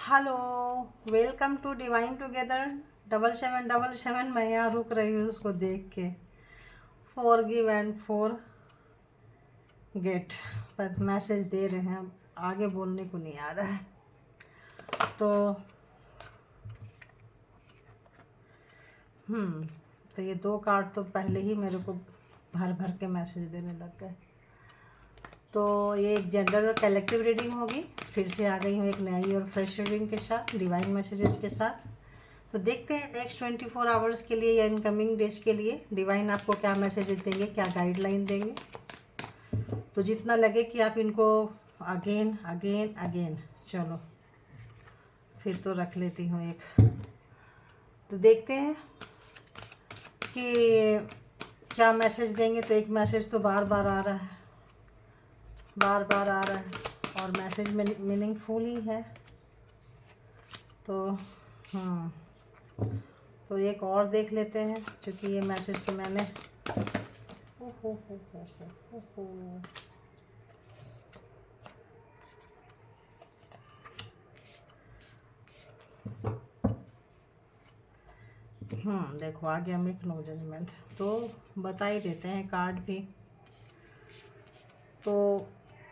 Hello, welcome to Divine Together 7777। मैं यहाँ रुक रही हूँ उसको देख के। फॉरगिव एंड फॉर गेट पर मैसेज दे रहे हैं, अब आगे बोलने को नहीं आ रहा है। तो तो ये दो कार्ड तो पहले ही मेरे को भर भर के मैसेज देने लग गए। तो ये एक जनरल और कलेक्टिव रीडिंग होगी। फिर से आ गई हूँ एक नई और फ्रेश रीडिंग के साथ, डिवाइन मैसेजेस के साथ। तो देखते हैं नेक्स्ट 24 आवर्स के लिए या इनकमिंग डेज के लिए डिवाइन आपको क्या मैसेजेस देंगे, क्या गाइडलाइन देंगे। तो जितना लगे कि आप इनको अगेन अगेन अगेन, चलो फिर तो रख लेती हूँ एक। तो देखते हैं कि क्या मैसेज देंगे। तो एक मैसेज तो बार बार आ रहा है, बार बार आ रहा है और मैसेज मीनिंगफुल ही है। तो तो एक और देख लेते हैं, क्योंकि ये मैसेज तो मैंने देखो आ गया मेक नो जजमेंट। तो बता ही देते हैं कार्ड भी। तो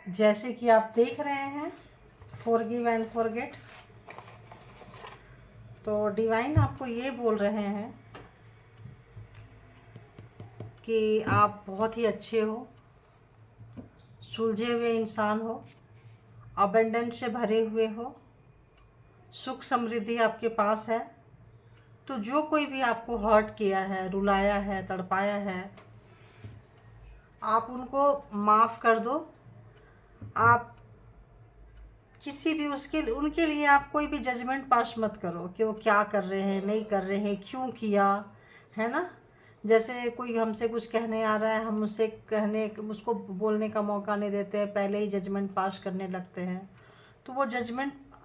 जैसे कि आप देख रहे हैं, फॉरगिव एंड फॉरगेट। तो डिवाइन आपको ये बोल रहे हैं कि आप बहुत ही अच्छे हो, सुलझे हुए इंसान हो, अबंडेंट से भरे हुए हो, सुख समृद्धि आपके पास है। तो जो कोई भी आपको हर्ट किया है, रुलाया है, तड़पाया है, आप उनको माफ़ कर दो। आप किसी भी उनके लिए आप कोई भी जजमेंट पास मत करो कि वो क्या कर रहे हैं, नहीं कर रहे हैं, क्यों किया, है ना। जैसे कोई हमसे कुछ कहने आ रहा है, हम उसको बोलने का मौका नहीं देते हैं, पहले ही जजमेंट पास करने लगते हैं। तो वो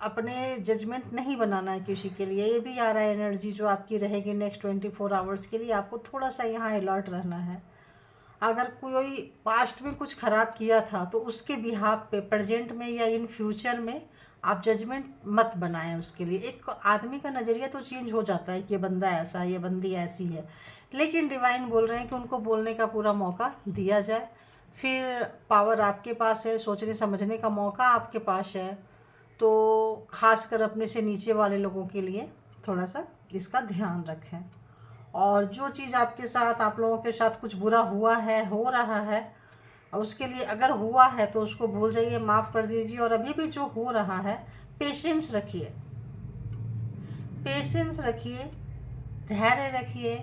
अपने जजमेंट नहीं बनाना है किसी के लिए। ये भी आ रहा है एनर्जी जो आपकी रहेगी नेक्स्ट 24 आवर्स के लिए। आपको थोड़ा सा यहाँ अलर्ट रहना है। अगर कोई पास्ट में कुछ खराब किया था तो उसके बिहाफ पे प्रेजेंट में या इन फ्यूचर में आप जजमेंट मत बनाएं उसके लिए। एक आदमी का नज़रिया तो चेंज हो जाता है कि ये बंदा ऐसा है, ये बंदी ऐसी है, लेकिन डिवाइन बोल रहे हैं कि उनको बोलने का पूरा मौका दिया जाए। फिर पावर आपके पास है, सोचने समझने का मौका आपके पास है। तो खासकर अपने से नीचे वाले लोगों के लिए थोड़ा सा इसका ध्यान रखें। और जो चीज़ आपके साथ, आप लोगों के साथ कुछ बुरा हुआ है, हो रहा है, और उसके लिए अगर हुआ है तो उसको भूल जाइए, माफ़ कर दीजिए। और अभी भी जो हो रहा है, पेशेंस रखिए, पेशेंस रखिए, धैर्य रखिए,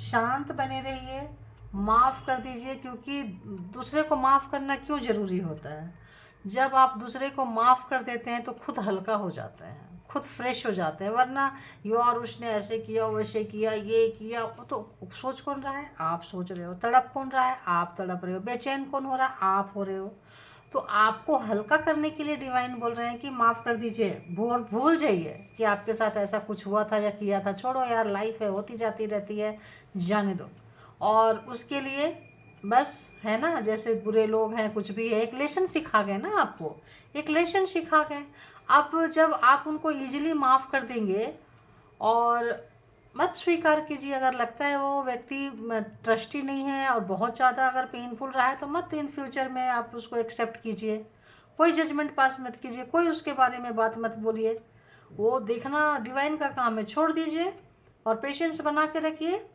शांत बने रहिए, माफ़ कर दीजिए। क्योंकि दूसरे को माफ़ करना क्यों ज़रूरी होता है? जब आप दूसरे को माफ़ कर देते हैं तो खुद हल्का हो जाते हैं, खुद फ्रेश हो जाते हैं। वरना यार उसने ऐसे किया, वैसे किया, ये किया, वो तो सोच कौन रहा है? आप सोच रहे हो। तड़प कौन रहा है? आप तड़प रहे हो। बेचैन कौन हो रहा है? आप हो रहे हो। तो आपको हल्का करने के लिए डिवाइन बोल रहे हैं कि माफ़ कर दीजिए, भूल जाइए कि आपके साथ ऐसा कुछ हुआ था या किया था। छोड़ो यार, लाइफ है, होती जाती रहती है, जाने दो। और उसके लिए बस, है ना, जैसे बुरे लोग हैं, कुछ भी है, एक लेसन सिखा गए ना आपको, एक लेसन सिखा गए। अब जब आप उनको इजीली माफ़ कर देंगे, और मत स्वीकार कीजिए अगर लगता है वो व्यक्ति ट्रस्टी नहीं है और बहुत ज़्यादा अगर पेनफुल रहा है, तो मत इन फ्यूचर में आप उसको एक्सेप्ट कीजिए। कोई जजमेंट पास मत कीजिए, कोई उसके बारे में बात मत बोलिए। वो देखना डिवाइन का काम है, छोड़ दीजिए और पेशेंस बना के रखिए।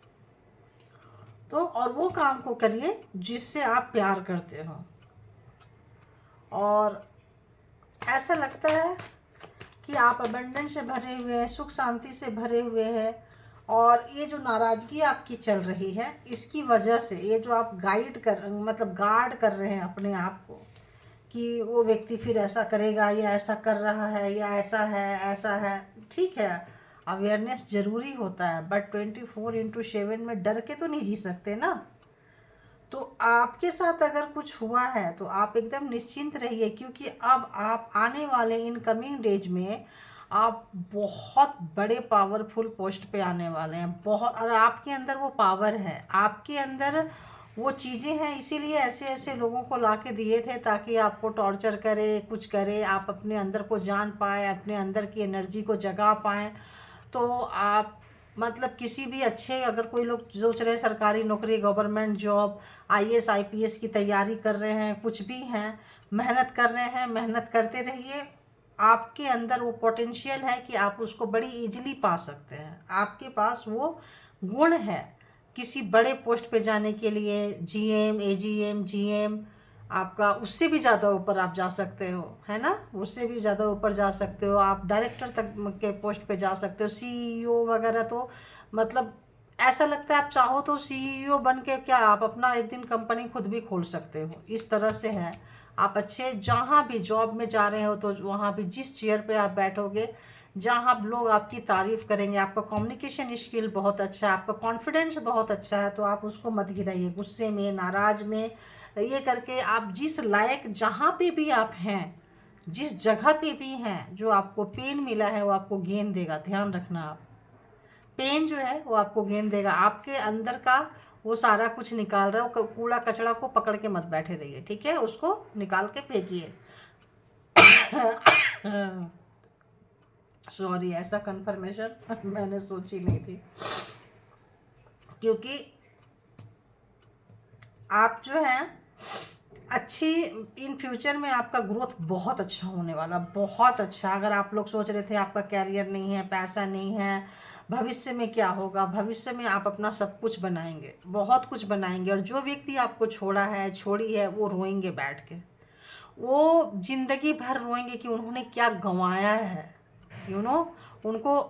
तो और वो काम को करिए जिससे आप प्यार करते हो। और ऐसा लगता है कि आप अबंडेंस से भरे हुए हैं, सुख शांति से भरे हुए हैं। और ये जो नाराज़गी आपकी चल रही है, इसकी वजह से ये जो आप गार्ड कर रहे हैं अपने आप को कि वो व्यक्ति फिर ऐसा करेगा या ऐसा कर रहा है या ऐसा है, ऐसा है। ठीक है, अवेयरनेस ज़रूरी होता है, बट 24/7 में डर के तो नहीं जी सकते ना। तो आपके साथ अगर कुछ हुआ है तो आप एकदम निश्चिंत रहिए, क्योंकि अब आप आने वाले इन कमिंग डेज में आप बहुत बड़े पावरफुल पोस्ट पे आने वाले हैं। बहुत, और आपके अंदर वो पावर है, आपके अंदर वो चीज़ें हैं, इसीलिए ऐसे ऐसे लोगों को ला के दिए थे ताकि आपको टॉर्चर करे, कुछ करे, आप अपने अंदर को जान पाए, अपने अंदर की एनर्जी को जगा पाएँ। तो आप मतलब किसी भी अच्छे, अगर कोई लोग सोच रहे हैं सरकारी नौकरी, गवर्नमेंट जॉब, आईएएस आईपीएस की तैयारी कर रहे हैं, कुछ भी हैं, मेहनत कर रहे हैं, मेहनत करते रहिए। आपके अंदर वो पोटेंशियल है कि आप उसको बड़ी इजीली पा सकते हैं। आपके पास वो गुण है किसी बड़े पोस्ट पे जाने के लिए, जीएम, एजीएम, जीएम, आपका उससे भी ज़्यादा ऊपर आप जा सकते हो, है ना, उससे भी ज़्यादा ऊपर जा सकते हो, आप डायरेक्टर तक के पोस्ट पे जा सकते हो, सीईओ वगैरह। तो मतलब ऐसा लगता है आप चाहो तो सीईओ बन के क्या आप अपना एक दिन कंपनी खुद भी खोल सकते हो, इस तरह से है। आप अच्छे जहाँ भी जॉब में जा रहे हो तो वहाँ भी जिस चेयर पे आप बैठोगे, जहाँ लोग आपकी तारीफ करेंगे, आपका कम्युनिकेशन स्किल बहुत अच्छा है, आपका कॉन्फिडेंस बहुत अच्छा है, तो आप उसको मत गिराइए गुस्से में, नाराज में। ये करके आप जिस लायक जहाँ पे भी आप हैं, जिस जगह पे भी हैं, जो आपको पेन मिला है वो आपको गेंद देगा, ध्यान रखना। आप पेन जो है वो आपको गेंद देगा, आपके अंदर का वो सारा कुछ निकाल रहा है। वो कूड़ा कचरा को पकड़ के मत बैठे रहिए, ठीक है, उसको निकाल के फेंकिए। सॉरी, ऐसा कंफर्मेशन मैंने सोची नहीं थी, क्योंकि आप जो है अच्छी, इन फ्यूचर में आपका ग्रोथ बहुत अच्छा होने वाला, बहुत अच्छा। अगर आप लोग सोच रहे थे आपका कैरियर नहीं है, पैसा नहीं है, भविष्य में क्या होगा, भविष्य में आप अपना सब कुछ बनाएंगे, बहुत कुछ बनाएंगे। और जो व्यक्ति आपको छोड़ा है, छोड़ी है, वो रोएंगे बैठ के, वो जिंदगी भर रोएंगे कि उन्होंने क्या गंवाया है, उनको,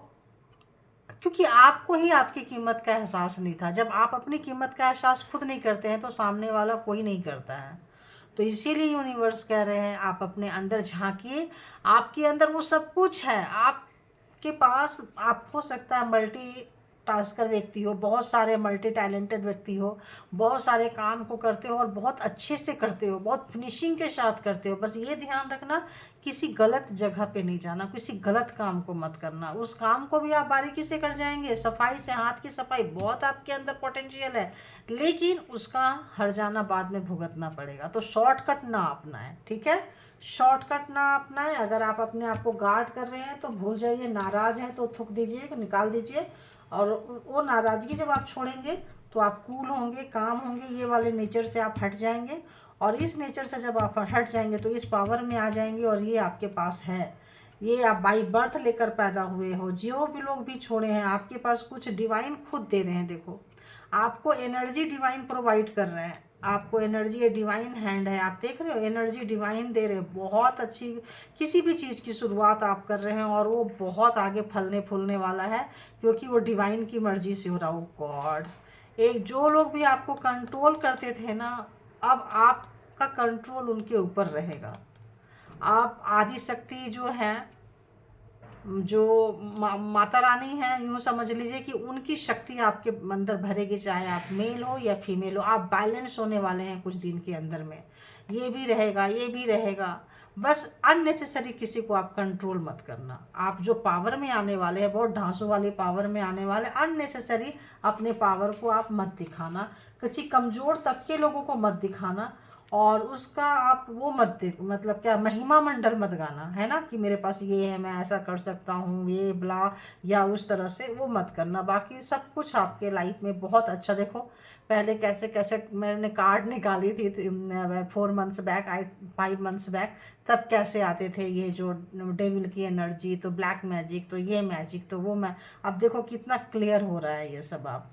क्योंकि आपको ही आपकी कीमत का एहसास नहीं था। जब आप अपनी कीमत का एहसास खुद नहीं करते हैं तो सामने वाला कोई नहीं करता है। तो इसीलिए यूनिवर्स कह रहे हैं आप अपने अंदर झांकिए, आपके अंदर वो सब कुछ है। आपके पास, आप हो सकता है मल्टी टास्कर व्यक्ति हो, बहुत सारे मल्टी टैलेंटेड व्यक्ति हो, बहुत सारे काम को करते हो और बहुत अच्छे से करते हो, बहुत फिनिशिंग के साथ करते हो। बस ये ध्यान रखना, किसी गलत जगह पे नहीं जाना, किसी गलत काम को मत करना। उस काम को भी आप बारीकी से कर जाएंगे, सफाई से, हाथ की सफाई, बहुत आपके अंदर पोटेंशियल है, लेकिन उसका हर जाना बाद में भुगतना पड़ेगा। तो शॉर्टकट ना अपनाएं, ठीक है, शॉर्टकट ना अपनाएं। अगर आप अपने आप को गार्ड कर रहे हैं तो भूल जाइए, नाराज हैं तो थूक दीजिए, निकाल दीजिए। और वो नाराज़गी जब आप छोड़ेंगे तो आप कूल होंगे, काम होंगे, ये वाले नेचर से आप हट जाएंगे। और इस नेचर से जब आप हट जाएंगे तो इस पावर में आ जाएंगे, और ये आपके पास है, ये आप बाई बर्थ लेकर पैदा हुए हो। जो भी लोग भी छोड़े हैं आपके पास कुछ डिवाइन खुद दे रहे हैं। देखो, आपको एनर्जी डिवाइन प्रोवाइड कर रहे हैं, आपको एनर्जी, ये डिवाइन हैंड है, आप देख रहे हो, एनर्जी डिवाइन दे रहे हैं। बहुत अच्छी किसी भी चीज़ की शुरुआत आप कर रहे हैं और वो बहुत आगे फलने फूलने वाला है, क्योंकि वो डिवाइन की मर्जी से हो रहा हो। गॉड, एक जो लोग भी आपको कंट्रोल करते थे ना, अब आपका कंट्रोल उनके ऊपर रहेगा। आप आदि शक्ति जो है, जो माता रानी है, यूँ समझ लीजिए कि उनकी शक्ति आपके अंदर भरेगी, चाहे आप मेल हो या फीमेल हो। आप बैलेंस होने वाले हैं कुछ दिन के अंदर में, ये भी रहेगा, ये भी रहेगा। बस अननेसेसरी किसी को आप कंट्रोल मत करना। आप जो पावर में आने वाले हैं, बहुत ढांसू वाली पावर में आने वाले, अननेसेसरी अपने पावर को आप मत दिखाना, किसी कमज़ोर तबके लोगों को मत दिखाना। और उसका आप वो मत देख, मतलब क्या, महिमा मंडल मत गाना, है ना, कि मेरे पास ये है, मैं ऐसा कर सकता हूँ, ये ब्ला, या उस तरह से वो मत करना। बाकी सब कुछ आपके लाइफ में बहुत अच्छा। देखो, पहले कैसे कैसे मैंने कार्ड निकाली थी 4 मंथ्स बैक, 5 मंथ्स बैक, तब कैसे आते थे ये जो डेविल की एनर्जी, तो ब्लैक मैजिक, तो ये मैजिक, तो वो मैं, अब देखो कितना क्लियर हो रहा है ये सब। आप,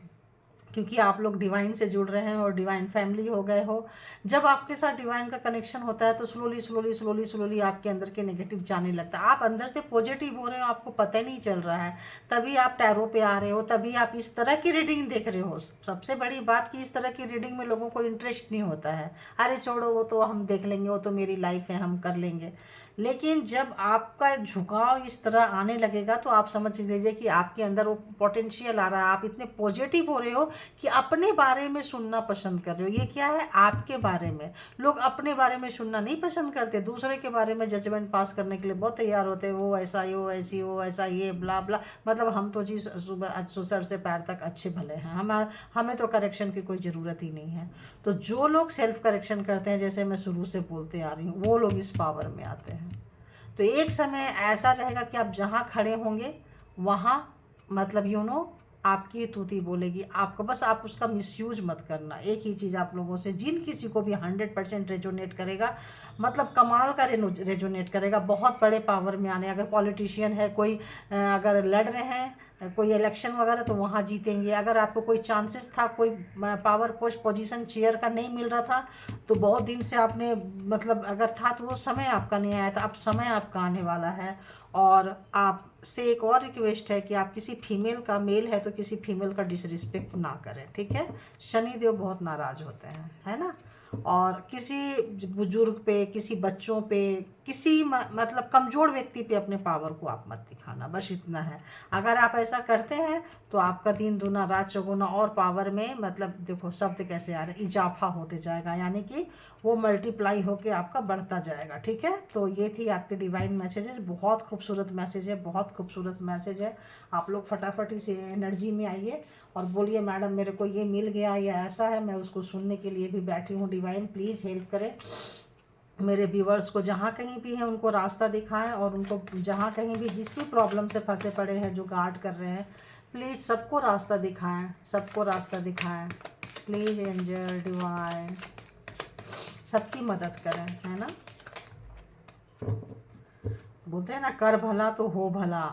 क्योंकि आप लोग डिवाइन से जुड़ रहे हैं और डिवाइन फैमिली हो गए हो। जब आपके साथ डिवाइन का कनेक्शन होता है तो स्लोली स्लोली स्लोली स्लोली आपके अंदर के नेगेटिव जाने लगता है। आप अंदर से पॉजिटिव हो रहे हो, आपको पता ही नहीं चल रहा है, तभी आप टैरो पे आ रहे हो, तभी आप इस तरह की रीडिंग देख रहे हो। सबसे बड़ी बात कि इस तरह की रीडिंग में लोगों को इंटरेस्ट नहीं होता है, अरे छोड़ो, वो तो हम देख लेंगे, वो तो मेरी लाइफ है, हम कर लेंगे। लेकिन जब आपका झुकाव इस तरह आने लगेगा तो आप समझ लीजिए कि आपके अंदर वो पोटेंशियल आ रहा है, आप इतने पॉजिटिव हो रहे हो कि अपने बारे में सुनना पसंद कर रहे हो। ये क्या है, आपके बारे में। लोग अपने बारे में सुनना नहीं पसंद करते, दूसरे के बारे में जजमेंट पास करने के लिए बहुत तैयार होते हैं। वो ऐसा, वो ऐसी, वो ऐसा, ये ब्ला ब्ला। मतलब हम तो जी सुबह सर से पैर तक अच्छे भले हैं, हमें तो करेक्शन की कोई ज़रूरत ही नहीं है। तो जो लोग सेल्फ करेक्शन करते हैं, जैसे मैं शुरू से बोलते आ रही हूँ, वो लोग इस पावर में आते हैं। तो एक समय ऐसा रहेगा कि आप जहाँ खड़े होंगे वहाँ मतलब आपकी तूती बोलेगी आपको, बस आप उसका मिसयूज मत करना। एक ही चीज़ आप लोगों से, जिन किसी को भी 100% रेजोनेट करेगा, मतलब कमाल का रेजोनेट करेगा, बहुत बड़े पावर में आने। अगर पॉलिटिशियन है कोई, अगर लड़ रहे हैं कोई इलेक्शन वगैरह, तो वहाँ जीतेंगे। अगर आपको कोई चांसेस था, कोई पावर पोस्ट पोजीशन चेयर का नहीं मिल रहा था, तो बहुत दिन से आपने मतलब अगर था, तो वो समय आपका नहीं आया था, अब समय आपका आने वाला है। और आपसे एक और रिक्वेस्ट है कि आप किसी फीमेल का, मेल है तो किसी फीमेल का डिसरिस्पेक्ट ना करें, ठीक है। शनिदेव बहुत नाराज होते हैं, है ना। और किसी बुजुर्ग पे, किसी बच्चों पे, किसी मतलब कमज़ोर व्यक्ति पे अपने पावर को आप मत दिखाना, बस इतना है। अगर आप ऐसा करते हैं तो आपका दिन दुना रात चौगुना और पावर में, मतलब देखो शब्द कैसे आ रहे हैं, इजाफा होते जाएगा, यानी कि वो मल्टीप्लाई होके आपका बढ़ता जाएगा, ठीक है। तो ये थी आपके डिवाइन मैसेजेस। बहुत खूबसूरत मैसेज है, बहुत खूबसूरत मैसेज है। आप लोग फटाफट इस एनर्जी में आइए और बोलिए मैडम मेरे को ये मिल गया या ऐसा है, मैं उसको सुनने के लिए भी बैठी हूँ। डिवाइन प्लीज़ हेल्प करें मेरे व्यूवर्स को, जहाँ कहीं भी हैं उनको रास्ता दिखाएं, और उनको जहाँ कहीं भी जिस भी प्रॉब्लम से फंसे पड़े हैं, जो गार्ड कर रहे हैं, प्लीज़ सबको रास्ता दिखाएं, सबको रास्ता दिखाएं। प्लीज़ एंजल डिवाइन सबकी मदद करें, है ना। बोलते हैं ना, कर भला तो हो भला।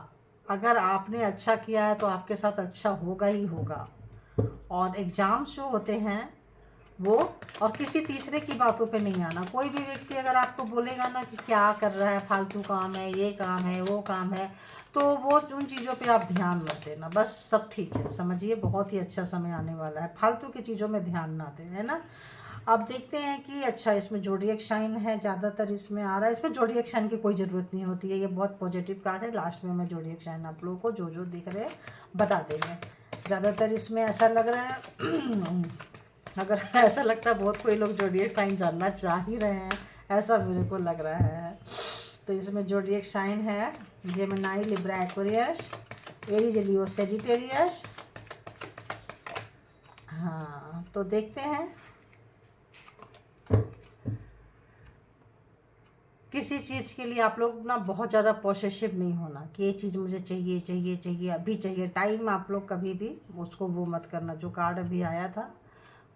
अगर आपने अच्छा किया है तो आपके साथ अच्छा होगा ही होगा। और एग्ज़ाम्स जो होते हैं वो, और किसी तीसरे की बातों पे नहीं आना। कोई भी व्यक्ति अगर आपको बोलेगा ना कि क्या कर रहा है, फालतू काम है, ये काम है, वो काम है, तो वो उन चीज़ों पे आप ध्यान मत देना, बस सब ठीक है। समझिए बहुत ही अच्छा समय आने वाला है, फालतू की चीज़ों में ध्यान ना दें, है ना। अब देखते हैं कि अच्छा इसमें जोडिएक साइन है, ज़्यादातर इसमें आ रहा है। इसमें जोडिएक साइन की कोई ज़रूरत नहीं होती है, ये बहुत पॉजिटिव कार्ड है। लास्ट में मैं जोडिएक साइन आप लोगों को जो दिख रहे हैं बता देंगे। ज़्यादातर इसमें ऐसा लग रहा है अगर ऐसा लगता है बहुत कोई लोग जोडिएक साइन जानना चाह ही रहे हैं, ऐसा मेरे को लग रहा है। तो इसमें जोडिएक साइन है जेमिनी, लिब्रा, एक्वेरियस, एरीज, लियो, सेजिटेरियस। हाँ तो देखते हैं, किसी चीज़ के लिए आप लोग ना बहुत ज़्यादा पॉसेसिव नहीं होना कि ये चीज़ मुझे चाहिए चाहिए चाहिए अभी चाहिए। टाइम आप लोग कभी भी उसको वो मत करना, जो कार्ड अभी आया था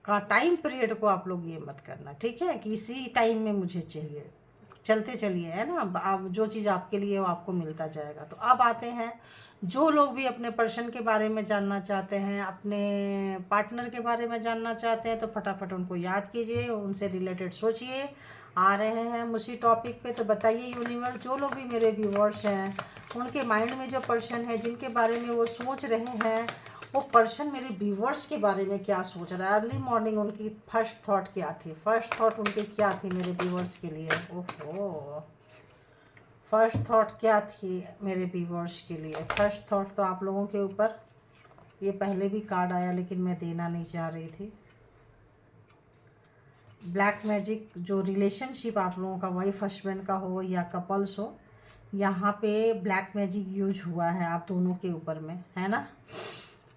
का टाइम पीरियड को आप लोग ये मत करना, ठीक है, कि इसी टाइम में मुझे चाहिए। चलते चलिए, है ना। अब जो चीज़ आपके लिए वो आपको मिलता जाएगा। तो अब आते हैं, जो लोग भी अपने पर्सन के बारे में जानना चाहते हैं, अपने पार्टनर के बारे में जानना चाहते हैं, तो फटाफट उनको याद कीजिए, उनसे रिलेटेड सोचिए। आ रहे हैं उसी टॉपिक पे, तो बताइए यूनिवर्स, जो लोग भी मेरे व्यूवर्स हैं उनके माइंड में जो पर्सन है, जिनके बारे में वो सोच रहे हैं, वो पर्सन मेरे व्यूवर्स के बारे में क्या सोच रहा है। अर्ली मॉर्निंग उनकी फर्स्ट थॉट क्या थी, फर्स्ट थॉट उनकी क्या थी मेरे व्यूवर्स के लिए। ओहो, फर्स्ट थॉट क्या थी मेरे व्यूवर्स के लिए। फर्स्ट थॉट तो आप लोगों के ऊपर, ये पहले भी कार्ड आया लेकिन मैं देना नहीं चाह रही थी। ब्लैक मैजिक, जो रिलेशनशिप आप लोगों का वाइफ हस्बैंड का हो या कपल्स हो, यहाँ पे ब्लैक मैजिक यूज हुआ है आप दोनों के ऊपर में, है ना।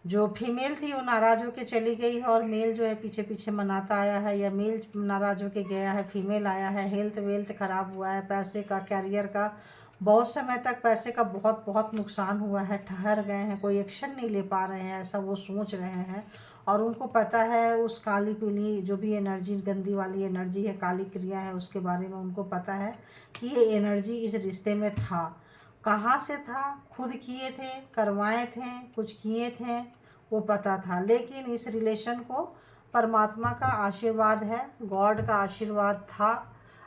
जो फीमेल थी वो नाराज़ होकर चली गई है, और मेल जो है पीछे पीछे मनाता आया है, या मेल नाराज़ होकर गया है, फीमेल आया है। हेल्थ वेल्थ ख़राब हुआ है, पैसे का, कैरियर का, बहुत समय तक पैसे का बहुत बहुत नुकसान हुआ है। ठहर गए हैं, कोई एक्शन नहीं ले पा रहे हैं, ऐसा वो सोच रहे हैं। और उनको पता है उस काली पीली जो भी एनर्जी, गंदी वाली एनर्जी है, काली क्रिया है, उसके बारे में उनको पता है कि ये एनर्जी इस रिश्ते में था। कहाँ से था, खुद किए थे, करवाए थे, कुछ किए थे, वो पता था। लेकिन इस रिलेशन को परमात्मा का आशीर्वाद है, गॉड का आशीर्वाद था।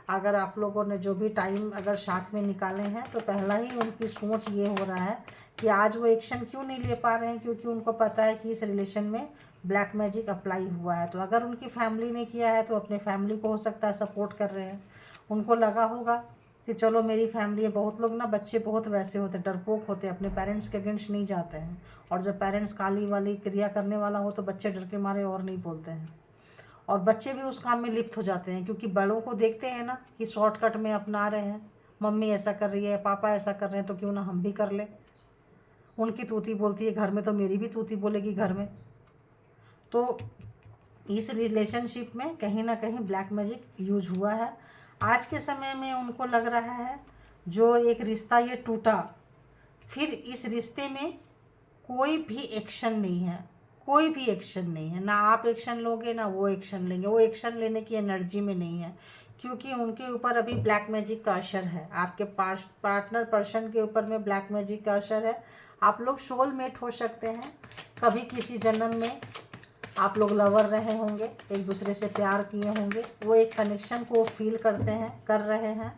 अगर आप लोगों ने जो भी टाइम अगर साथ में निकाले हैं, तो पहला ही उनकी सोच ये हो रहा है कि आज वो एक्शन क्यों नहीं ले पा रहे हैं, क्योंकि उनको पता है कि इस रिलेशन में ब्लैक मैजिक अप्लाई हुआ है। तो अगर उनकी फैमिली ने किया है तो अपने फैमिली को हो सकता है सपोर्ट कर रहे हैं। उनको लगा होगा कि चलो मेरी फैमिली है। बहुत लोग ना, बच्चे बहुत वैसे होते हैं, डरपोक होते हैं, अपने पेरेंट्स के अगेंस्ट नहीं जाते हैं, और जब पेरेंट्स काली वाली क्रिया करने वाला हो तो बच्चे डर के मारे और नहीं बोलते हैं, और बच्चे भी उस काम में लिप्त हो जाते हैं, क्योंकि बड़ों को देखते हैं ना कि शॉर्टकट में अपना रहे हैं, मम्मी ऐसा कर रही है, पापा ऐसा कर रहे हैं, तो क्यों ना हम भी कर लें। उनकी तूती बोलती है घर में, तो मेरी भी तूती बोलेगी घर में। तो इस रिलेशनशिप में कहीं ना कहीं ब्लैक मैजिक यूज हुआ है। आज के समय में उनको लग रहा है जो एक रिश्ता ये टूटा, फिर इस रिश्ते में कोई भी एक्शन नहीं है, कोई भी एक्शन नहीं है, ना आप एक्शन लोगे ना वो एक्शन लेंगे, वो एक्शन लेने की एनर्जी में नहीं है, क्योंकि उनके ऊपर अभी ब्लैक मैजिक का असर है, आपके पार्टनर पर्सन के ऊपर में ब्लैक मैजिक का असर है। आप लोग सोलमेट हो सकते हैं, कभी किसी जन्म में आप लोग लवर रहे होंगे, एक दूसरे से प्यार किए होंगे, वो एक कनेक्शन को फील करते हैं, कर रहे हैं।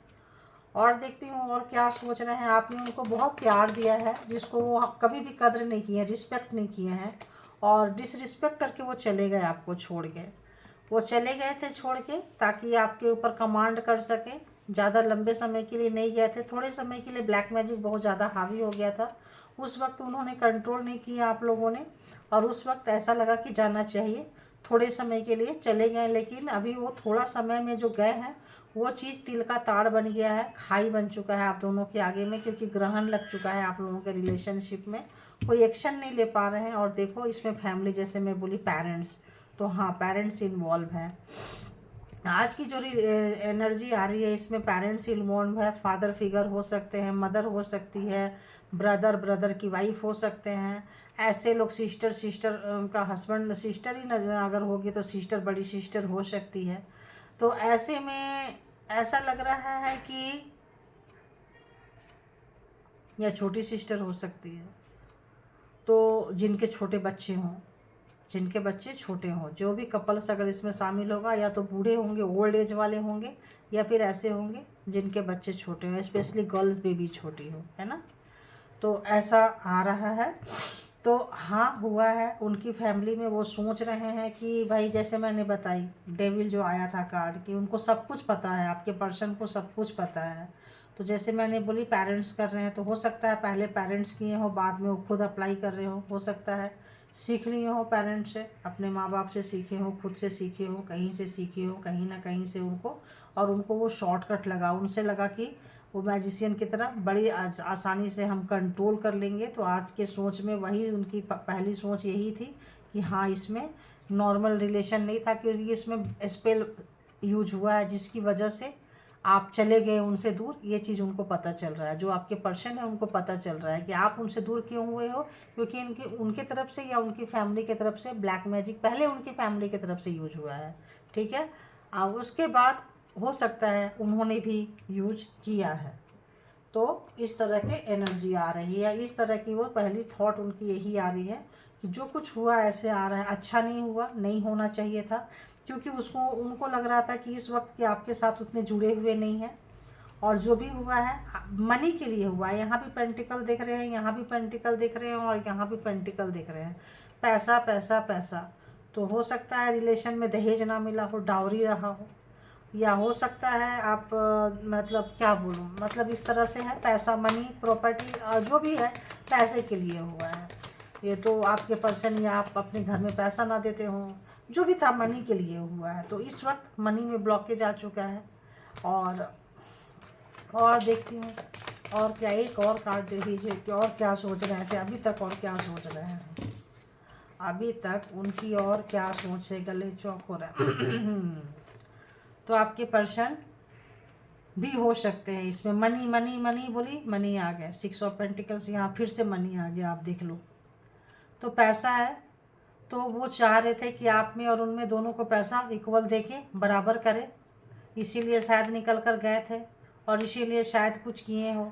और देखती हूँ और क्या सोच रहे हैं, आपने उनको बहुत प्यार दिया है जिसको वो कभी भी कद्र नहीं किए हैं, रिस्पेक्ट नहीं किए हैं, और डिसरिस्पेक्ट करके वो चले गए, आपको छोड़ के। वो चले गए थे छोड़ के ताकि आपके ऊपर कमांड कर सके। ज़्यादा लंबे समय के लिए नहीं गए थे, थोड़े समय के लिए ब्लैक मैजिक बहुत ज़्यादा हावी हो गया था, उस वक्त उन्होंने कंट्रोल नहीं किया आप लोगों ने, और उस वक्त ऐसा लगा कि जाना चाहिए, थोड़े समय के लिए चले गए। लेकिन अभी वो थोड़ा समय में जो गए हैं वो चीज़ तिल का ताड़ बन गया है, खाई बन चुका है आप दोनों के आगे में, क्योंकि ग्रहण लग चुका है आप लोगों के रिलेशनशिप में, कोई एक्शन नहीं ले पा रहे हैं। और देखो इसमें फैमिली, जैसे मैं बोली पेरेंट्स, तो हाँ पेरेंट्स इन्वॉल्व हैं। आज की जो एनर्जी आ रही है इसमें पेरेंट्स इन्वॉल्व है, फादर फिगर हो सकते हैं, मदर हो सकती है, ब्रदर की वाइफ हो सकते हैं, ऐसे लोग, सिस्टर का हस्बैंड, सिस्टर ही अगर होगी तो सिस्टर, बड़ी सिस्टर हो सकती है। तो ऐसे में ऐसा लग रहा है कि, या छोटी सिस्टर हो सकती है, तो जिनके छोटे बच्चे हों, जिनके बच्चे छोटे हों, जो भी कपल्स अगर इसमें शामिल होगा, या तो बूढ़े होंगे, ओल्ड एज वाले होंगे, या फिर ऐसे होंगे जिनके बच्चे छोटे हों, स्पेशली गर्ल्स बेबी छोटी हो, है ना। तो ऐसा आ रहा है। तो हाँ हुआ है उनकी फैमिली में, वो सोच रहे हैं कि भाई, जैसे मैंने बताई डेविल जो आया था कार्ड, कि उनको सब कुछ पता है, आपके पर्सन को सब कुछ पता है। तो जैसे मैंने बोली पेरेंट्स कर रहे हैं, तो हो सकता है पहले पेरेंट्स किए हो, बाद में वो खुद अप्लाई कर रहे हो सकता है सीख लिए हो पेरेंट्स से, अपने माँ बाप से सीखे हो, खुद से सीखे हो, कहीं से सीखे हो, कहीं ना कहीं से उनको, और उनको वो शॉर्टकट लगा, उनसे लगा कि वो मैजिशियन की तरह बड़ी आसानी से हम कंट्रोल कर लेंगे। तो आज के सोच में वही उनकी पहली सोच यही थी कि हाँ इसमें नॉर्मल रिलेशन नहीं था, क्योंकि इसमें स्पेल यूज हुआ है, जिसकी वजह से आप चले गए उनसे दूर। ये चीज़ उनको पता चल रहा है, जो आपके पर्सन है उनको पता चल रहा है कि आप उनसे दूर क्यों हुए हो, क्योंकि उनकी तरफ से या उनकी फैमिली की तरफ से ब्लैक मैजिक पहले उनकी फैमिली की तरफ से यूज हुआ है, ठीक है। उसके बाद हो सकता है उन्होंने भी यूज किया है। तो इस तरह के एनर्जी आ रही है, इस तरह की वो पहली थॉट उनकी यही आ रही है कि जो कुछ हुआ ऐसे आ रहा है, अच्छा नहीं हुआ, नहीं होना चाहिए था, क्योंकि उनको लग रहा था कि इस वक्त के आपके साथ उतने जुड़े हुए नहीं हैं, और जो भी हुआ है मनी के लिए हुआ है। यहाँ भी पेंटिकल देख रहे हैं, यहाँ भी पेंटिकल देख रहे हैं, और यहाँ भी पेंटिकल देख रहे हैं, पैसा पैसा पैसा। तो हो सकता है रिलेशन में दहेज ना मिला हो, डाउरी रहा हो, या हो सकता है आप मतलब क्या बोलूँ, मतलब इस तरह से है, पैसा, मनी, प्रॉपर्टी, जो भी है पैसे के लिए हुआ है। ये तो आपके पर्सन, या आप अपने घर में पैसा ना देते हो, जो भी था मनी के लिए हुआ है। तो इस वक्त मनी में ब्लॉकेज आ चुका है। और देखती हूँ और क्या, एक और कार्ड दे दीजिए कि और क्या सोच रहे थे अभी तक, और क्या सोच रहे हैं अभी तक, उनकी और क्या सोच है। गले चौक हो रहा है तो आपके पर्सन भी हो सकते हैं इसमें, मनी मनी मनी बोली, मनी आ गया, 6 ऑफ पेंटिकल्स, यहाँ फिर से मनी आ गया, आप देख लो। तो पैसा है, तो वो चाह रहे थे कि आप में और उनमें दोनों को पैसा इक्वल देके बराबर करें, इसीलिए शायद निकल कर गए थे, और इसीलिए शायद कुछ किए हो।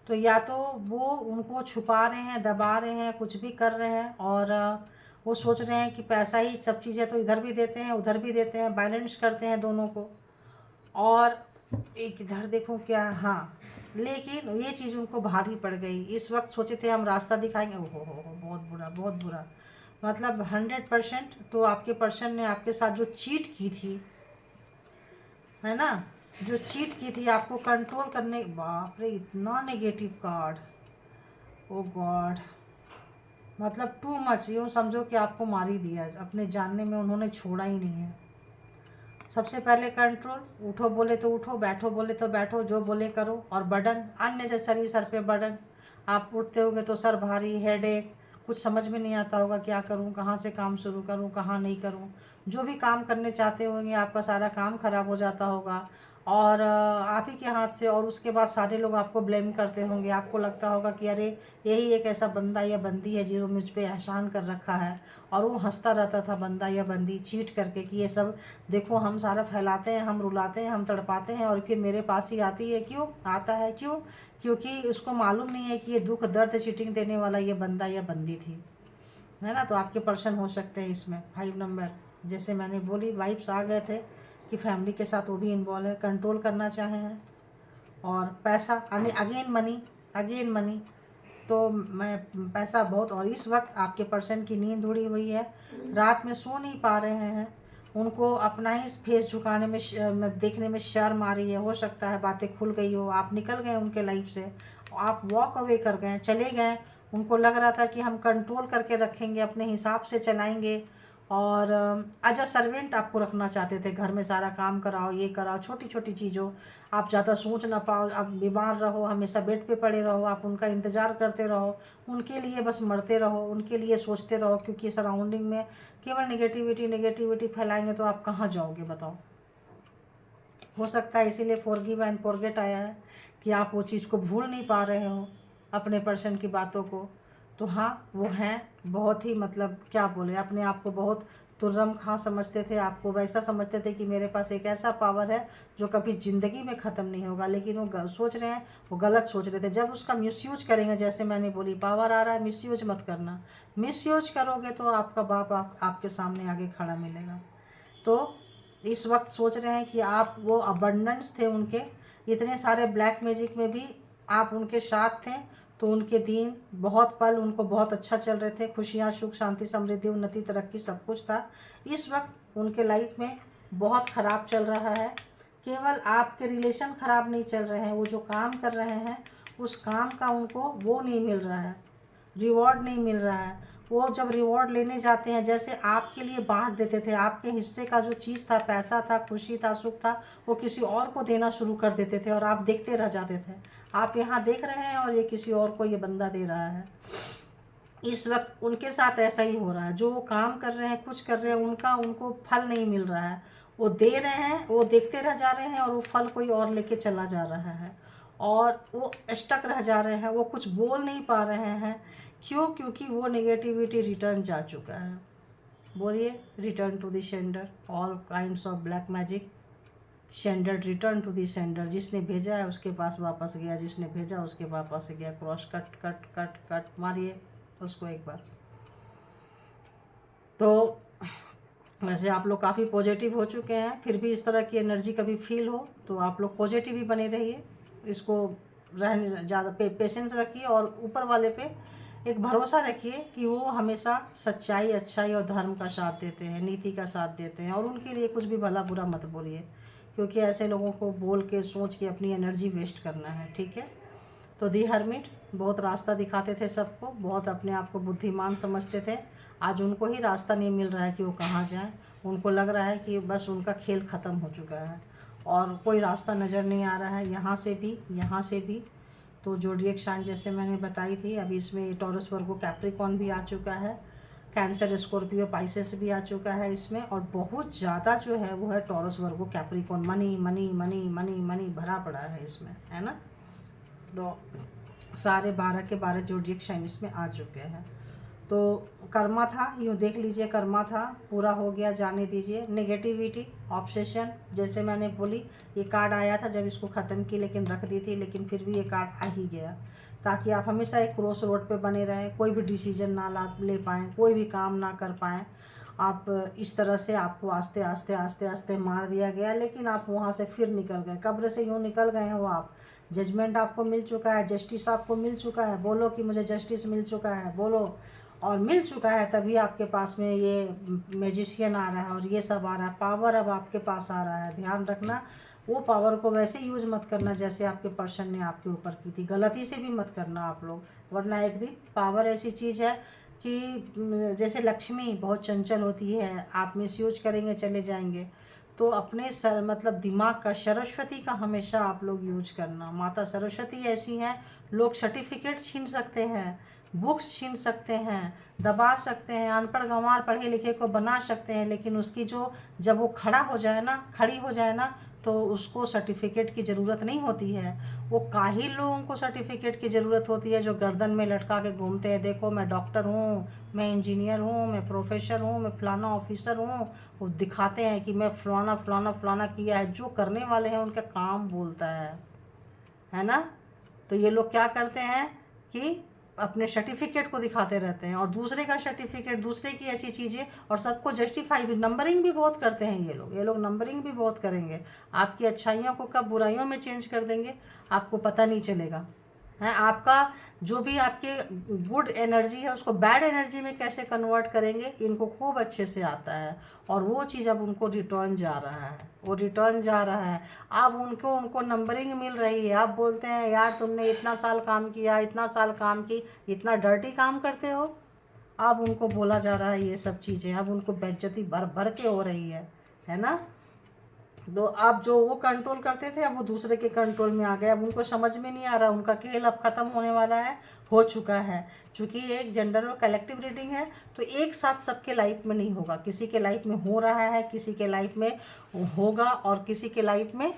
तो या तो वो उनको छुपा रहे हैं, दबा रहे हैं, कुछ भी कर रहे हैं, और वो सोच रहे हैं कि पैसा ही सब चीज़ें, तो इधर भी देते हैं उधर भी देते हैं, बैलेंस करते हैं दोनों को। और एक इधर देखूं क्या, हाँ, लेकिन ये चीज़ उनको भारी पड़ गई। इस वक्त सोचे थे हम रास्ता दिखाएंगे, हो बहुत बुरा, बहुत बुरा। मतलब 100%। तो आपके पर्सन ने आपके साथ जो चीट की थी, है ना, जो चीट की थी आपको कंट्रोल करने, बाप रे इतना नेगेटिव कार्ड, ओ गॉड, मतलब टू मच, यूँ समझो कि आपको मार ही दिया, अपने जानने में उन्होंने छोड़ा ही नहीं है। सबसे पहले कंट्रोल, उठो बोले तो उठो, बैठो बोले तो बैठो, जो बोले करो, और बर्डन अननेसेसरी सर पे बर्डन। आप उठते होंगे तो सर भारी, हेडेक, कुछ समझ में नहीं आता होगा क्या करूं, कहाँ से काम शुरू करूं, कहाँ नहीं करूं। जो भी काम करने चाहते होंगे आपका सारा काम खराब हो जाता होगा, और आप ही के हाथ से, और उसके बाद सारे लोग आपको ब्लेम करते होंगे। आपको लगता होगा कि अरे यही एक ऐसा बंदा या बंदी है जो मुझ पे एहसान कर रखा है, और वो हंसता रहता था बंदा या बंदी चीट करके कि ये सब देखो हम सारा फैलाते हैं, हम रुलाते हैं, हम तड़पाते हैं, और फिर मेरे पास ही आती है, क्यों आता है, क्यों? क्योंकि उसको मालूम नहीं है कि ये दुख दर्द चीटिंग देने वाला ये बंदा या बंदी थी, है ना। तो आपके पर्सन हो सकते हैं इसमें 5 नंबर, जैसे मैंने बोली वाइब्स आ गए थे कि फैमिली के साथ वो भी इन्वॉल्व है, कंट्रोल करना चाहे हैं। और पैसा, अगेन मनी, अगेन मनी, तो मैं पैसा बहुत, और इस वक्त आपके पर्सन की नींद उड़ी हुई है, रात में सो नहीं पा रहे हैं, उनको अपना ही फेस झुकाने में देखने में शर्म आ रही है। हो सकता है बातें खुल गई हो, आप निकल गए उनके लाइफ से, आप वॉक अवे कर गए, चले गए। उनको लग रहा था कि हम कंट्रोल करके रखेंगे, अपने हिसाब से चलाएंगे, और एज अ सर्वेंट आपको रखना चाहते थे, घर में सारा काम कराओ, ये कराओ, छोटी छोटी चीज़ों, आप ज़्यादा सोच ना पाओ, आप बीमार रहो, हमेशा बेड पे पड़े रहो, आप उनका इंतज़ार करते रहो, उनके लिए बस मरते रहो, उनके लिए सोचते रहो, क्योंकि सराउंडिंग में केवल नेगेटिविटी नेगेटिविटी फैलाएंगे तो आप कहाँ जाओगे बताओ। हो सकता है इसीलिए फॉरगिव एंड फॉरगेट आया है, कि आप वो चीज़ को भूल नहीं पा रहे हो, अपने पर्सन की बातों को। तो हाँ, वो हैं बहुत ही, मतलब क्या बोले, अपने आप को बहुत तुर्रम खां समझते थे, आपको वैसा समझते थे कि मेरे पास एक ऐसा पावर है जो कभी ज़िंदगी में ख़त्म नहीं होगा। लेकिन वो सोच रहे हैं, वो गलत सोच रहे थे। जब उसका मिसयूज करेंगे, जैसे मैंने बोली पावर आ रहा है, मिसयूज मत करना। मिसयूज करोगे तो आपका बाप आपके सामने आगे खड़ा मिलेगा। तो इस वक्त सोच रहे हैं कि आप, वो अबंडेंस थे उनके, इतने सारे ब्लैक मैजिक में भी आप उनके साथ थे, तो उनके दिन बहुत पल उनको बहुत अच्छा चल रहे थे, खुशियाँ, सुख, शांति, समृद्धि, उन्नति, तरक्की सब कुछ था। इस वक्त उनके लाइफ में बहुत ख़राब चल रहा है। केवल आपके रिलेशन ख़राब नहीं चल रहे हैं, वो जो काम कर रहे हैं उस काम का उनको वो नहीं मिल रहा है, रिवॉर्ड नहीं मिल रहा है। वो जब रिवॉर्ड लेने जाते हैं, जैसे आपके लिए बांट देते थे, आपके हिस्से का जो चीज़ था, पैसा था, खुशी था, सुख था, वो किसी और को देना शुरू कर देते थे, और आप देखते रह जाते थे। आप यहाँ देख रहे हैं और ये किसी और को ये बंदा दे रहा है। इस वक्त उनके साथ ऐसा ही हो रहा है। जो वो काम कर रहे हैं, कुछ कर रहे हैं, उनका उनको फल नहीं मिल रहा है। वो दे रहे हैं, वो देखते रह जा रहे हैं, और वो फल कोई और लेके चला जा रहा है, और वो स्टक रह जा रहे हैं, वो कुछ बोल नहीं पा रहे हैं। क्यों? क्योंकि वो नेगेटिविटी रिटर्न जा चुका है। बोलिए, return to the sender, all kinds of black magic sender, return to the sender. जिसने भेजा है उसके पास वापस गया, जिसने भेजा उसके वापस गया। Cross cut cut cut cut मारिए उसको एक बार। तो वैसे आप लोग काफ़ी पॉजिटिव हो चुके हैं, फिर भी इस तरह की एनर्जी कभी फील हो तो आप लोग पॉजिटिव ही बने रहिए। इसको रहने ज़्यादा पेशेंस रखिए, और ऊपर वाले पे एक भरोसा रखिए कि वो हमेशा सच्चाई, अच्छाई और धर्म का साथ देते हैं, नीति का साथ देते हैं, और उनके लिए कुछ भी भला बुरा मत बोलिए, क्योंकि ऐसे लोगों को बोल के सोच के अपनी एनर्जी वेस्ट करना है, ठीक है। तो दी हर्मिट बहुत रास्ता दिखाते थे सबको, बहुत अपने आप को बुद्धिमान समझते थे। आज उनको ही रास्ता नहीं मिल रहा है कि वो कहाँ जाएं। उनको लग रहा है कि बस उनका खेल ख़त्म हो चुका है, और कोई रास्ता नज़र नहीं आ रहा है, यहाँ से भी, यहाँ से भी। तो ज़ोडिएक साइन जैसे मैंने बताई थी, अभी इसमें टॉरस, वर्गो, कैप्रिकॉर्न भी आ चुका है, कैंसर, स्कॉर्पियो, पाइसेस भी आ चुका है इसमें, और बहुत ज़्यादा जो है वो है Taurus, Virgo, Capricorn. Money money money money money भरा पड़ा है इसमें, है ना। तो सारे 12 के 12 ज़ोडिएक साइन इसमें आ चुके हैं। तो कर्मा था, यूँ देख लीजिए, कर्मा था, पूरा हो गया, जाने दीजिए। नेगेटिविटी, ऑब्सेशन, जैसे मैंने बोली, ये कार्ड आया था जब इसको ख़त्म की, लेकिन रख दी थी, लेकिन फिर भी ये कार्ड आ ही गया, ताकि आप हमेशा एक क्रॉस रोड पे बने रहें, कोई भी डिसीजन ना ले पाएँ, कोई भी काम ना कर पाएँ। आप इस तरह से, आपको आस्ते आस्ते आस्ते आस्ते मार दिया गया, लेकिन आप वहाँ से फिर निकल गए, कब्र से यूँ निकल गए हैं वो आप। जजमेंट आपको मिल चुका है, जस्टिस आपको मिल चुका है, बोलो कि मुझे जस्टिस मिल चुका है, बोलो। और मिल चुका है, तभी आपके पास में ये मैजिशियन आ रहा है और ये सब आ रहा है, पावर अब आपके पास आ रहा है। ध्यान रखना, वो पावर को वैसे यूज मत करना जैसे आपके पर्सन ने आपके ऊपर की थी, गलती से भी मत करना आप लोग, वरना एक दिन पावर ऐसी चीज़ है कि जैसे लक्ष्मी बहुत चंचल होती है, आप मिसयूज करेंगे चले जाएंगे। तो अपने सर मतलब दिमाग का, सरस्वती का हमेशा आप लोग यूज करना। माता सरस्वती ऐसी हैं, लोग सर्टिफिकेट छीन सकते हैं, बुक्स छीन सकते हैं, दबा सकते हैं, अनपढ़ गंवार पढ़े लिखे को बना सकते हैं, लेकिन उसकी जो जब वो खड़ी हो जाए ना तो उसको सर्टिफिकेट की ज़रूरत नहीं होती है। वो काहिल लोगों को सर्टिफिकेट की ज़रूरत होती है, जो गर्दन में लटका के घूमते हैं, देखो मैं डॉक्टर हूँ, मैं इंजीनियर हूँ, मैं प्रोफेसर हूँ, मैं फलाना ऑफिसर हूँ। वो दिखाते हैं कि मैं फलाना फलाना फलाना किया है। जो करने वाले हैं उनका काम बोलता है ना। तो ये लोग क्या करते हैं कि अपने सर्टिफिकेट को दिखाते रहते हैं, और दूसरे का सर्टिफिकेट, दूसरे की ऐसी चीज़ें, और सबको जस्टिफाई भी, नंबरिंग भी बहुत करते हैं ये लोग नंबरिंग भी बहुत करेंगे। आपकी अच्छाइयों को कब बुराइयों में चेंज कर देंगे आपको पता नहीं चलेगा। है आपका जो भी आपके गुड एनर्जी है उसको बैड एनर्जी में कैसे कन्वर्ट करेंगे, इनको खूब अच्छे से आता है। और वो चीज़ अब उनको रिटर्न जा रहा है, वो रिटर्न जा रहा है। अब उनको नंबरिंग मिल रही है। अब बोलते हैं यार तुमने इतना साल काम किया, इतना साल काम की, इतना डर्टी काम करते हो। अब उनको बोला जा रहा है ये सब चीज़ें, अब उनको बेइज्जती भर भर के हो रही है ना। तो अब जो वो कंट्रोल करते थे अब वो दूसरे के कंट्रोल में आ गए। अब उनको समझ में नहीं आ रहा, उनका खेल अब ख़त्म होने वाला है, हो चुका है। क्योंकि ये एक जनरल और कलेक्टिव रीडिंग है, तो एक साथ सबके लाइफ में नहीं होगा। किसी के लाइफ में हो रहा है, किसी के लाइफ में होगा, और किसी के लाइफ में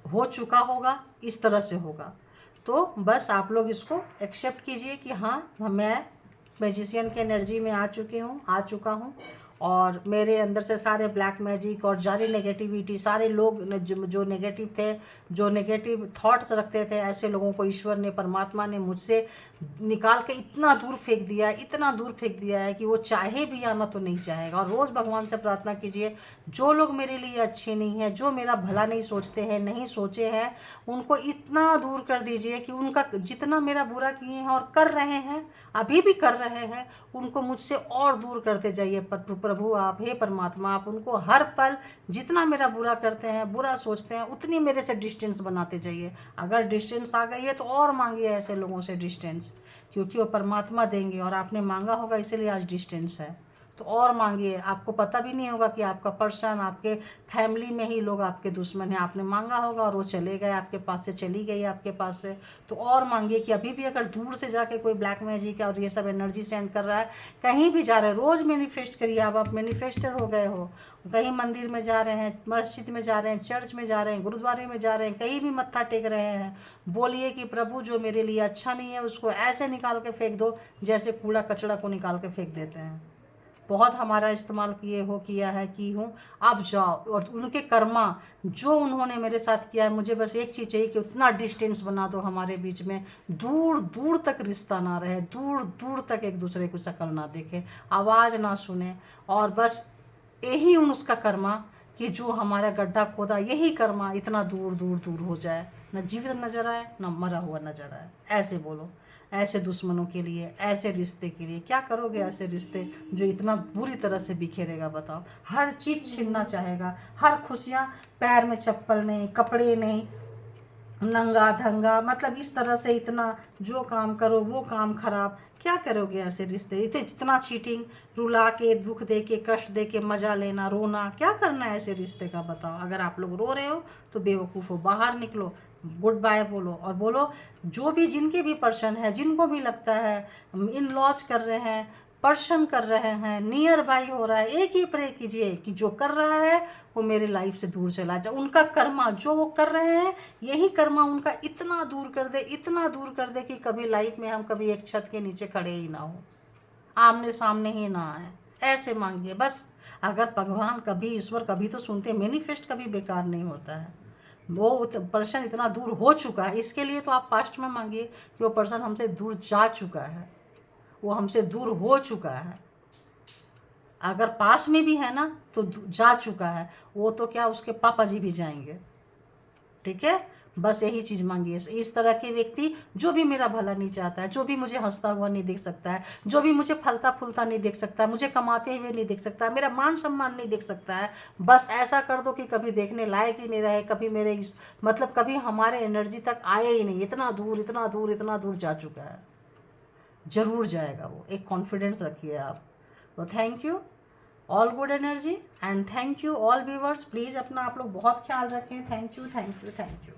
हो चुका होगा, इस तरह से होगा। तो बस आप लोग इसको एक्सेप्ट कीजिए कि हाँ मैं मैजिशियन की एनर्जी में आ चुका हूँ, और मेरे अंदर से सारे ब्लैक मैजिक और सारी नेगेटिविटी, सारे लोग जो नेगेटिव थे, जो नेगेटिव थॉट्स रखते थे, ऐसे लोगों को ईश्वर ने, परमात्मा ने मुझसे निकाल के इतना दूर फेंक दिया है, इतना दूर फेंक दिया है कि वो चाहे भी आना तो नहीं चाहेगा। और रोज़ भगवान से प्रार्थना कीजिए, जो लोग मेरे लिए अच्छे नहीं हैं, जो मेरा भला नहीं सोचते हैं, नहीं सोचे हैं, उनको इतना दूर कर दीजिए कि उनका जितना मेरा बुरा किए हैं और कर रहे हैं, अभी भी कर रहे हैं, उनको मुझसे और दूर करते जाइए। प्रभु आप, हे परमात्मा, आप उनको हर पल जितना मेरा बुरा करते हैं, बुरा सोचते हैं, उतनी मेरे से डिस्टेंस बनाते जाइए। अगर डिस्टेंस आ गई है तो और मांगिए ऐसे लोगों से डिस्टेंस, क्योंकि वो परमात्मा देंगे, और आपने मांगा होगा इसीलिए आज डिस्टेंस है। तो और मांगिए, आपको पता भी नहीं होगा कि आपका पर्सन, आपके फैमिली में ही लोग आपके दुश्मन हैं। आपने मांगा होगा और वो चले गए आपके पास से, चली गई आपके पास से। तो और मांगिए कि अभी भी अगर दूर से जाके कोई ब्लैक मैजिक और ये सब एनर्जी सेंड कर रहा है, कहीं भी जा रहे हैं, रोज़ मैनिफेस्ट करिए। अब आप मैनिफेस्टर हो गए हो, कहीं मंदिर में जा रहे हैं, मस्जिद में जा रहे हैं, चर्च में जा रहे हैं, गुरुद्वारे में जा रहे हैं, कहीं भी मत्था टेक रहे हैं, बोलिए कि प्रभु जो मेरे लिए अच्छा नहीं है उसको ऐसे निकाल के फेंक दो जैसे कूड़ा कचड़ा को निकाल के फेंक देते हैं। बहुत हमारा इस्तेमाल किया है, की हूँ। आप जाओ और उनके कर्मा जो उन्होंने मेरे साथ किया है, मुझे बस एक चीज़ चाहिए कि उतना डिस्टेंस बना दो हमारे बीच में, दूर दूर तक रिश्ता ना रहे, दूर दूर तक एक दूसरे को शक्ल ना देखे, आवाज़ ना सुने। और बस यही उसका कर्मा कि जो हमारा गड्ढा खोदा, यही कर्मा इतना दूर दूर दूर हो जाए, न जीवित नजर आए न मरा हुआ नजर आए। ऐसे बोलो, ऐसे दुश्मनों के लिए, ऐसे रिश्ते के लिए क्या करोगे? ऐसे रिश्ते जो इतना बुरी तरह से बिखेरेगा, बताओ। हर चीज़ छीनना चाहेगा, हर खुशियाँ, पैर में चप्पल नहीं, कपड़े नहीं, नंगा धंगा, मतलब इस तरह से इतना, जो काम करो वो काम खराब। क्या करोगे ऐसे रिश्ते? इतने जितना चीटिंग, रुला के, दुख दे के, कष्ट दे के, मजा लेना, रोना, क्या करना है ऐसे रिश्ते का, बताओ। अगर आप लोग रो रहे हो तो बेवकूफ़ हो, बाहर निकलो, गुड बाय बोलो। और बोलो जो भी, जिनके भी पर्सन है, जिनको भी लगता है इन लॉज कर रहे हैं, पर्सन कर रहे हैं, नियर बाई हो रहा है, एक ही प्रे कीजिए कि जो कर रहा है वो मेरे लाइफ से दूर चला जाए। उनका कर्मा जो वो कर रहे हैं, यही कर्मा उनका इतना दूर कर दे, इतना दूर कर दे कि कभी लाइफ में हम कभी एक छत के नीचे खड़े ही ना हो, आमने सामने ही ना आए। ऐसे मांगिए बस। अगर भगवान कभी, ईश्वर कभी तो सुनते, मैनिफेस्ट कभी बेकार नहीं होता है। वो पर्सन इतना दूर हो चुका है, इसके लिए तो आप पास्ट में मांगिए कि वो पर्सन हमसे दूर जा चुका है, वो हमसे दूर हो चुका है। अगर पास में भी है ना तो जा चुका है, वो तो क्या उसके पापा जी भी जाएंगे, ठीक है। बस यही चीज़ मांगिए। इस तरह के व्यक्ति जो भी मेरा भला नहीं चाहता है, जो भी मुझे हंसता हुआ नहीं देख सकता है, जो भी मुझे फलता फूलता नहीं देख सकता है, मुझे कमाते हुए नहीं देख सकता है, मेरा मान सम्मान नहीं देख सकता है, बस ऐसा कर दो कि कभी देखने लायक ही नहीं रहे, कभी मेरे मतलब कभी हमारे एनर्जी तक आए ही नहीं। इतना दूर इतना दूर इतना दूर जा चुका है, जरूर जाएगा वो, एक कॉन्फिडेंस रखिए आप। तो thank you, all good energy and thank you all viewers. Please अपना आप लोग बहुत ख्याल रखें। Thank you thank you thank you.